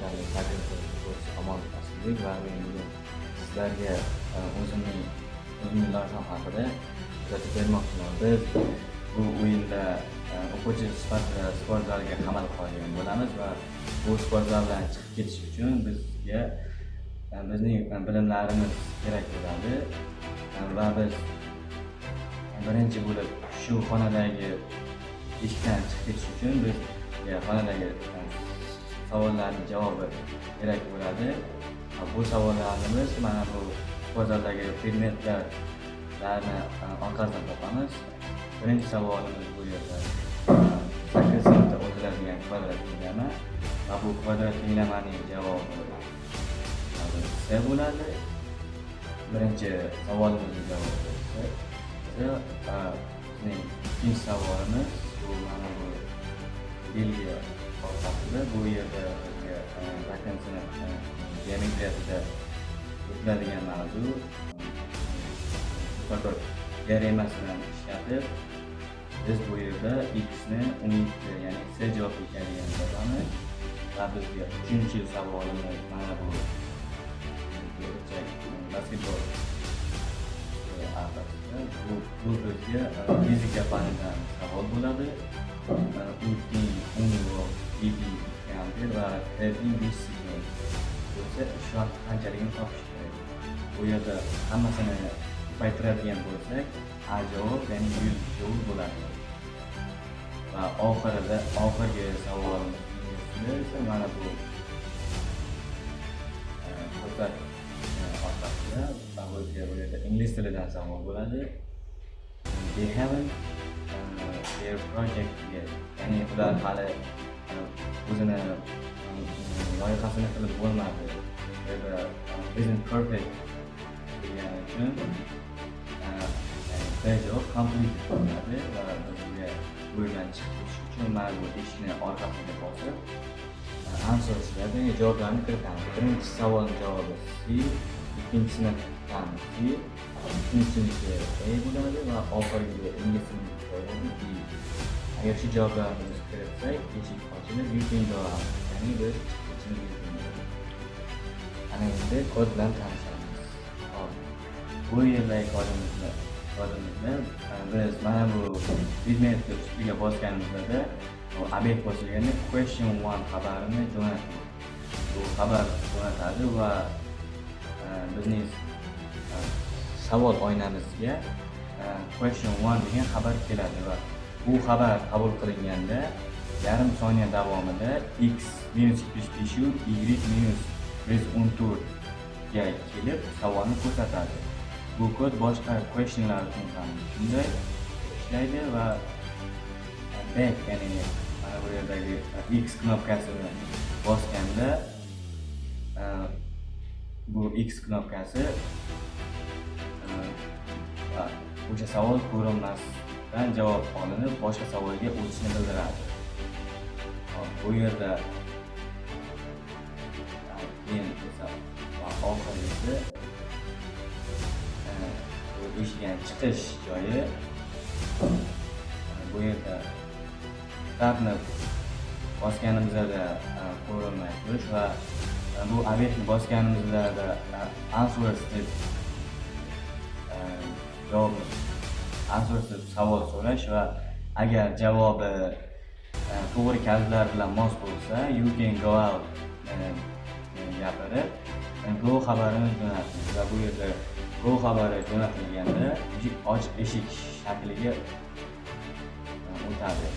taklif qilib amal qildik va men bugun sizlarga o'zimning loyiham haqida kuzatib bermoqchiman. Biz bu o'yinda o'quvchi sifatida sport zaliga qamal qilgan bo'lamiz va bu sport zaldan chiqib ketish uchun bizga bizning bilimlarimiz kerak bo'ladi va biz birinchi bo'lib shu xonadagi eshikdan chiqib ketish uchun bizga xonadagi savollarning javobi kerak bo'ladi. Bu savollarni biz mana bu sport zaldagi predmetlarni orqasidan topamiz. Birinchi savolimiz bu yerda 8 sinfda o'tiladigan kvadrat tenglama va bu kvadrat tenglamaning javobi C bo'ladi. Birinchi savolimizning javobi C. Bizning ikkinchi savolimiz bu mana bu belgi orqasida bu yerda bizga geometriyasida o'tiladigan mavzu teoremas bilan ishlatib biz bu yerda x ni 17 ya'ni C javob ekanligini topamiz va bizga uchinchi savolimiz mana bu basketbol bu bizga fizika fanidan savol bo'ladi. U teng 10 ampere va Tning 5 sekund bo'lsa shu vaqt qanchaligini topish kerak. Bu yerda hammasini ko'paytiradigan bo'lsak A javob ya'ni 100 joule bo'ladi. Va oxirgi savolimiz esa mana bu ko'rsat orqasida va bu yerda ingliz tilidan savol bo'ladi. They haven't their project yet. Ya'ni ular hali o'zini loyihasini qilib bo'lmadi. Isn't perfect degani uchun javob complete bo'ladi va bizga bu yerdan chiqib ketish uchun mana bu eshikni orqasiga bosib answerlarga javoblarni kiritamiz. Birinchi savolning javobi C, ikkinchisidan C, uchinchisi A bo'ladi va oxirgi inglizning javobi D. Agar shu javoblarni kiritsak, eshik ochilib yuqinadi. Ya'ni biz chiqishimiz mumkin. Ana endi kod bilan tanishamiz. Hop. Bu yerdagi kodimizda biz mana bu predmet ustiga bosganimizda obyekt bosilganda question 1 xabarini jo'natadi. Bu xabar jo'natadi va bizning savol oynamizga question 1 degan xabar keladi va bu xabar qabul qilinganda yarim soniya davomida x minus 75 y minus 114 ga kelib savolni ko'rsatadi. Bu kod boshqa questionlar uchun ham shunday ishlaydi va back ya'ni mana bu yerdagi x knopkasini bosganda bu x knopkasi o'sha savol ko'rinmasdan javob olinib boshqa savolga o'tishni bildiradi. Bu yerda keyin esa oxirgisi eshikdan chiqish joyi. Bu yerda tabni bosganimizda ko'rinmay turish va bu obyektni bosganimizda answers deb savol so'rash va agar javobi to'g'ri kalitilar bilan mos bo'lsa you can go out gapirib go xabarini jo'natamiz va bu yerda go xabari jo'natilganda ochiq eshik shakliga o'tadi.